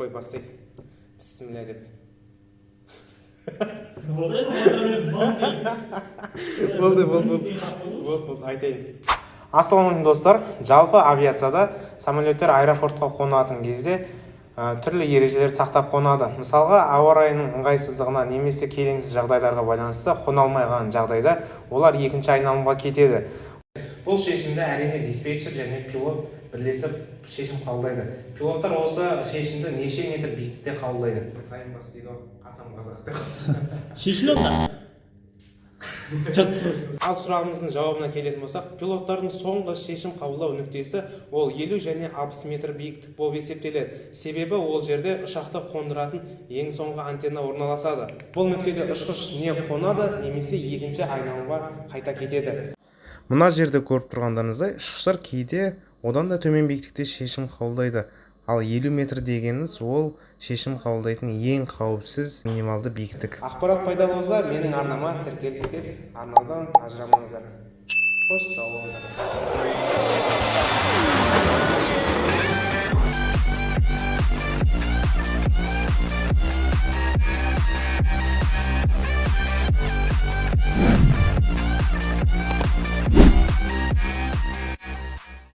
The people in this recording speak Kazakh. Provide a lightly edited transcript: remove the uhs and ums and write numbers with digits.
Қой бастайық. Бісміллә деп. Болды, айтайын. Ассалаумағалейкум достар. Жалпы авиацияда самолеттер аэропортқа қонатын кезде түрлі ережелер сақтап қонады. Мысалға, ауа райының ыңғайсыздығына немесе келеңсіз жағдайларға байланысты қона алмаған жағдайда олар екінші айналымға кетеді. Бұл шешімді әрине диспетчер және пилот бірлесіп шешім қабылдайды. Пилоттар осы шешімді неше метр биіктікте қабылдайды. Қайын бас дейді ғой, атам қазақта. Шешілі онда. Ал сұрағымыздың жауабына келетін болсақ, пилоттардың соңғы шешім қабылдау нүктесі ол 50 және 60 метр биіктік болып есептеледі. Себебі ол жерде ұшақты қондыратын ең соңғы антенна орналасады. Бұл нүктеде ұшқыш не қонады, немесе екінші айналымға қайта кетеді. Мына жерде көріп тұрғандарыңыздай, ұшқыштар кейде одан да төмен биіктікте шешім қабылдайды. Ал 50 метр дегеніміз ол шешім қабылдайтын ең қауіпсіз минималды биіктік. Ақпарат пайдалы болса, менің арнама тіркеліп кетеді. Арнадан ажырамаңыздар. Қош сау болыңыздар.